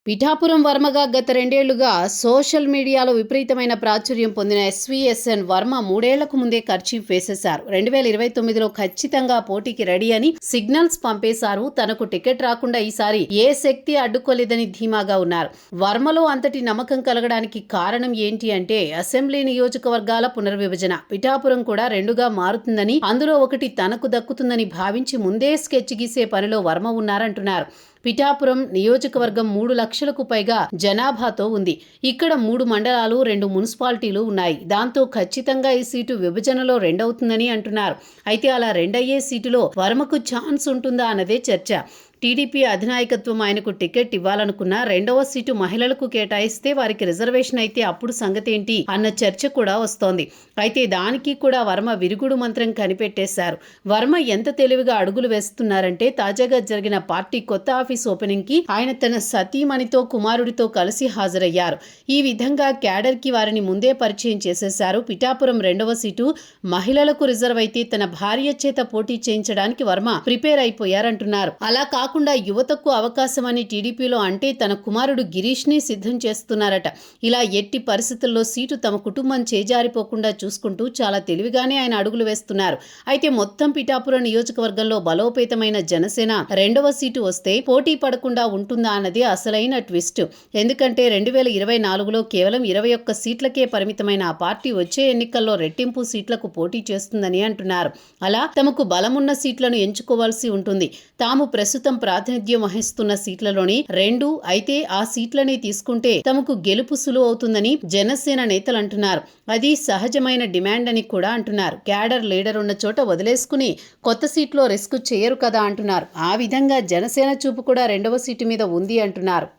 పిఠాపురం వర్మగా గత 2 ఏళ్లుగా సోషల్ మీడియాలో విపరీతమైన ప్రాచుర్యం పొందిన ఎస్వీఎస్ఎన్ వర్మ 3 ఏళ్లకు ముందే కర్చీఫ్ వేసేశారు. 2029లో ఖచ్చితంగా పోటీకి రెడీ అని సిగ్నల్స్ పంపేశారు. తనకు టికెట్ రాకుండా ఈసారి ఏ శక్తి అడ్డుకోలేదని ధీమాగా ఉన్నారు. వర్మలో అంతటి నమ్మకం కలగడానికి కారణం ఏంటి అంటే అసెంబ్లీ నియోజకవర్గాల పునర్విభజన. పిఠాపురం కూడా 2గా మారుతుందని, అందులో ఒకటి తనకు దక్కుతుందని భావించి ముందే స్కెచ్ గీసే పనిలో వర్మ ఉన్నారంటున్నారు. పిఠాపురం నియోజకవర్గం 3 లక్షలకు పైగా జనాభాతో ఉంది. ఇక్కడ 3 మండలాలు, 2 మున్సిపాలిటీలు ఉన్నాయి. దాంతో ఖచ్చితంగా ఈ సీటు విభజనలో రెండవుతుందని అంటున్నారు. అయితే అలా రెండయ్యే సీటులో వర్మకు ఛాన్స్ ఉంటుందా అన్నదే చర్చ. టీడీపీ అధినాయకత్వం ఆయనకు టికెట్ ఇవ్వాలనుకున్న 2వ సీటు మహిళలకు కేటాయిస్తే వారికి రిజర్వేషన్ అయితే అప్పుడు సంగతేంటి అన్న చర్చ కూడా వస్తోంది. అయితే దానికి కూడా వర్మ విరుగుడు మంత్రం కనిపెట్టేశారు. వర్మ ఎంత తెలివిగా అడుగులు వేస్తున్నారంటే తాజాగా జరిగిన పార్టీ కొత్త ఆఫీస్ ఓపెనింగ్ కి ఆయన తన సతీమణితో కుమారుడితో కలిసి హాజరయ్యారు. ఈ విధంగా క్యాడర్ కి వారిని ముందే పరిచయం చేసేశారు. పిఠాపురం 2వ సీటు మహిళలకు రిజర్వ్ అయితే తన భార్య చేత పోటీ చేయించడానికి వర్మ ప్రిపేర్ అయిపోయారంటున్నారు. అలా కాకుండా యువతకు అవకాశం అని టీడీపీలో అంటే తన కుమారుడు గిరీష్ ని సిద్ధం చేస్తున్నారట. ఇలా ఎట్టి పరిస్థితుల్లో సీటు తమ కుటుంబం చేజారిపోకుండా చూసుకుంటూ చాలా తెలివిగానే ఆయన అడుగులు వేస్తున్నారు. అయితే మొత్తం పిఠాపురం నియోజకవర్గంలో బలోపేతమైన జనసేన 2వ సీటు వస్తే పోటీ పడకుండా ఉంటుందా అన్నది అసలైన ట్విస్ట్. ఎందుకంటే 2024లో కేవలం 21 సీట్లకే పరిమితమైన ఆ పార్టీ వచ్చే ఎన్నికల్లో రెట్టింపు సీట్లకు పోటీ చేస్తుందని అంటున్నారు. అలా తమకు బలమున్న సీట్లను ఎంచుకోవాల్సి ఉంటుంది. తాము ప్రస్తుతం ప్రాతినిధ్యం వహిస్తున్న సీట్లలోని 2 అయితే ఆ సీట్లని తీసుకుంటే తమకు గెలుపు సులువు అవుతుందని జనసేన నేతలు అంటున్నారు. అది సహజమైన డిమాండ్ అని కూడా అంటున్నారు. క్యాడర్ లీడర్ ఉన్న చోట వదిలేసుకుని కొత్త సీట్లో రిస్క్ చేయరు కదా అంటున్నారు. ఆ విధంగా జనసేన చూపు కూడా 2వ సీటు మీద ఉంది అంటున్నారు.